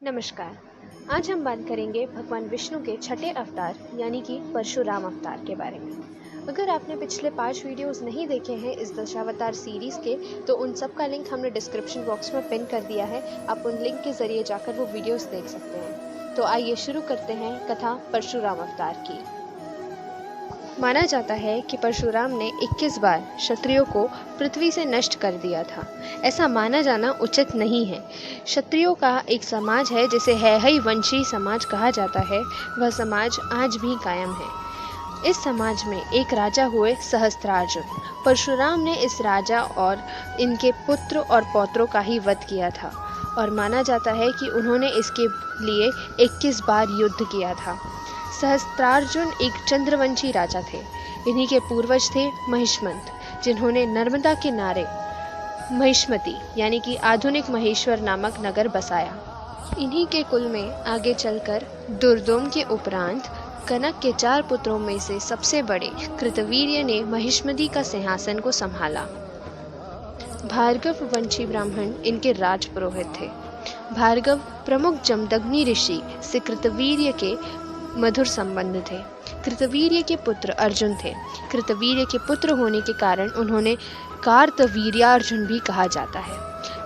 नमस्कार। आज हम बात करेंगे भगवान विष्णु के छठे अवतार यानी कि परशुराम अवतार के बारे में। अगर आपने पिछले 5 वीडियोस नहीं देखे हैं इस दशावतार सीरीज़ के, तो उन सब का लिंक हमने डिस्क्रिप्शन बॉक्स में पिन कर दिया है। आप उन लिंक के ज़रिए जाकर वो वीडियोस देख सकते हैं। तो आइए शुरू करते हैं कथा परशुराम अवतार की। माना जाता है कि परशुराम ने 21 बार क्षत्रियों को पृथ्वी से नष्ट कर दिया था। ऐसा माना जाना उचित नहीं है। क्षत्रियों का एक समाज है जिसे हैहय वंशी समाज कहा जाता है। वह समाज आज भी कायम है। इस समाज में एक राजा हुए सहस्त्रार्जुन। परशुराम ने इस राजा और इनके पुत्र और पौत्रों का ही वध किया था और माना जाता है कि उन्होंने इसके लिए 21 बार युद्ध किया था। सहस्त्रार्जुन एक चंद्रवंशी राजा थे। इन्हीं के पूर्वज थे महिष्मंत, जिन्होंने नर्मदा किनारे महिष्मती यानी कि आधुनिक महेश्वर नामक नगर बसाया। इन्हीं के कुल में आगे चलकर दुर्दुम के उपरांत कनक के 4 पुत्रों में से सबसे बड़े कृतवीर्य ने महिष्मती का सिंहासन को संभाला। भार्गव वंशी ब्राह्मण इनके राज पुरोहित थे। भार्गव प्रमुख जमदग्नि ऋषि से कृतवीर्य के मधुर संबंध थे। कृतवीर्य के पुत्र अर्जुन थे। कृतवीर्य के पुत्र होने के कारण उन्होंने कार्तवीर्यार्जुन भी कहा जाता है।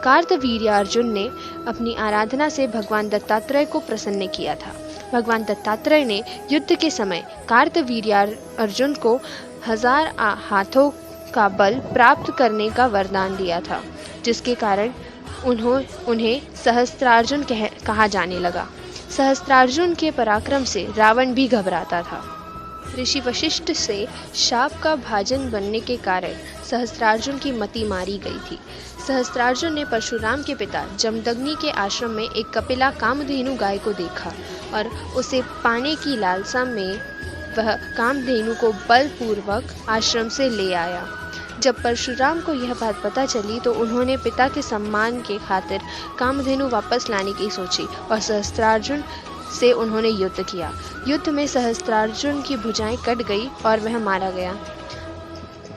कार्तवीर्यार्जुन ने अपनी आराधना से भगवान दत्तात्रेय को प्रसन्न किया था। भगवान दत्तात्रेय ने युद्ध के समय कार्तवीर्यार्जुन को 1000 हाथों का बल प्राप्त करने का वरदान दिया था, जिसके कारण उन्हें सहस्त्रार्जुन कहा जाने लगा। सहस्त्रार्जुन के पराक्रम से रावण भी घबराता था। ऋषि वशिष्ठ से शाप का भाजन बनने के कारण सहस्त्रार्जुन की मति मारी गई थी। सहस्त्रार्जुन ने परशुराम के पिता जमदग्नि के आश्रम में एक कपिला कामधेनु गाय को देखा और उसे पाने की लालसा में वह कामधेनु को बलपूर्वक आश्रम से ले आया। जब परशुराम को यह बात पता चली तो उन्होंने पिता के सम्मान के खातिर कामधेनु वापस लाने की सोची और सहस्त्रार्जुन से उन्होंने युद्ध किया। युद्ध में सहस्त्रार्जुन की भुजाएं कट गई और वह मारा गया।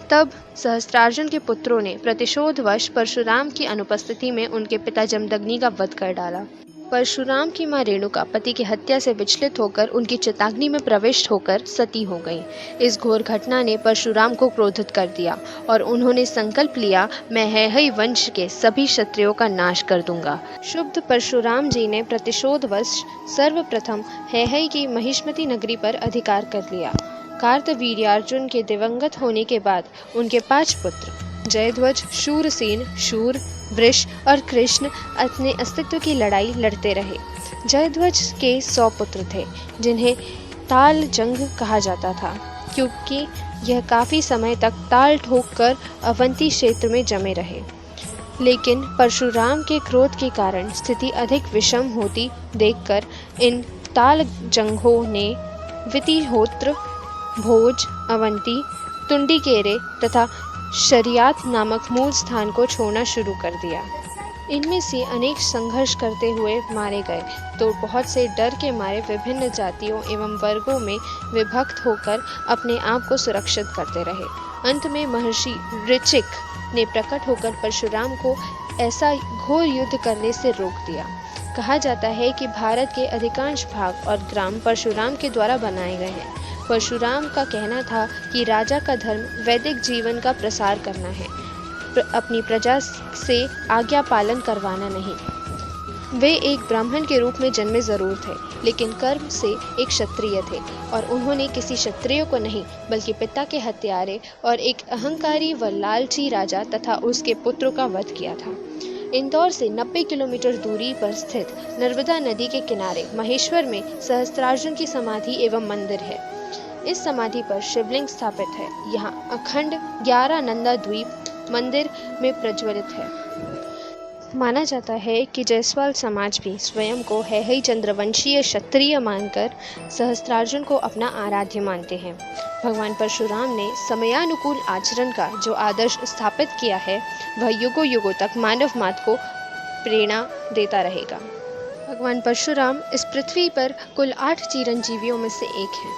तब सहस्त्रार्जुन के पुत्रों ने प्रतिशोधवश परशुराम की अनुपस्थिति में उनके पिता जमदग्नि का वध कर डाला। परशुराम की मां रेणुका पति की हत्या से विचलित होकर उनकी चिताग्नि में प्रविष्ट होकर सती हो गईं। इस घोर घटना ने परशुराम को क्रोधित कर दिया और उन्होंने संकल्प लिया, मैं हैहय वंश के सभी क्षत्रियों का नाश कर दूंगा। क्षुब्ध परशुराम जी ने प्रतिशोधवश सर्वप्रथम हैहय की महिष्मती नगरी पर अधिकार कर लिया। कार्तवीर्यार्जुन के दिवंगत होने के बाद उनके 5 पुत्र जयध्वज, शूरसेन, शूर, वृष और कृष्ण अपने अस्तित्व की लड़ाई लड़ते रहे। जयध्वज के 100 पुत्र थे, जिन्हें ताल जंग कहा जाता था, क्योंकि यह काफी समय तक ताल ठोक कर अवंती क्षेत्र में जमे रहे। लेकिन परशुराम के क्रोध के कारण स्थिति अधिक विषम होती देखकर इन ताल जंगों ने वितिहोत्र, भोज, अवंती, तुंडिकेरे तथा शरियात नामक मूल स्थान को छोड़ना शुरू कर दिया। इनमें से अनेक संघर्ष करते हुए मारे गए तो बहुत से डर के मारे विभिन्न जातियों एवं वर्गों में विभक्त होकर अपने आप को सुरक्षित करते रहे। अंत में महर्षि ऋचिक ने प्रकट होकर परशुराम को ऐसा घोर युद्ध करने से रोक दिया। कहा जाता है कि भारत के अधिकांश भाग और ग्राम परशुराम के द्वारा बनाए गए हैं। परशुराम का कहना था कि राजा का धर्म वैदिक जीवन का प्रसार करना है, अपनी प्रजा से आज्ञा पालन करवाना नहीं। वे एक ब्राह्मण के रूप में जन्मे जरूर थे, लेकिन कर्म से एक क्षत्रिय थे और उन्होंने किसी क्षत्रिय को नहीं बल्कि पिता के हत्यारे और एक अहंकारी व लालची राजा तथा उसके पुत्रों का वध किया था। इंदौर से 90 किलोमीटर दूरी पर स्थित नर्मदा नदी के किनारे महेश्वर में सहस्त्रार्जुन की समाधि एवं मंदिर है। इस समाधि पर शिवलिंग स्थापित है। यहाँ अखंड 11 नंदा द्वीप मंदिर में प्रज्वलित है। माना जाता है कि जायसवाल समाज भी स्वयं को हैहय चंद्रवंशीय क्षत्रिय मानकर सहस्त्रार्जुन को अपना आराध्य मानते हैं। भगवान परशुराम ने समयानुकूल आचरण का जो आदर्श स्थापित किया है, वह युगों युगों तक मानव मात्र को प्रेरणा देता रहेगा। भगवान परशुराम इस पृथ्वी पर कुल 8 चिरंजीवियों में से एक हैं।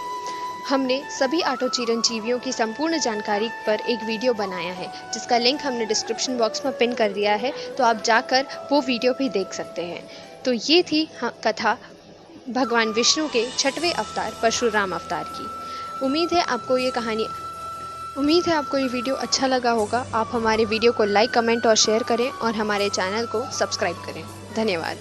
हमने सभी 8 चिरंजीवियों की संपूर्ण जानकारी पर एक वीडियो बनाया है, जिसका लिंक हमने डिस्क्रिप्शन बॉक्स में पिन कर दिया है, तो आप जाकर वो वीडियो भी देख सकते हैं। तो ये थी कथा भगवान विष्णु के छठवें अवतार परशुराम अवतार की। उम्मीद है आपको ये वीडियो अच्छा लगा होगा। आप हमारे वीडियो को लाइक, कमेंट और शेयर करें और हमारे चैनल को सब्सक्राइब करें। धन्यवाद।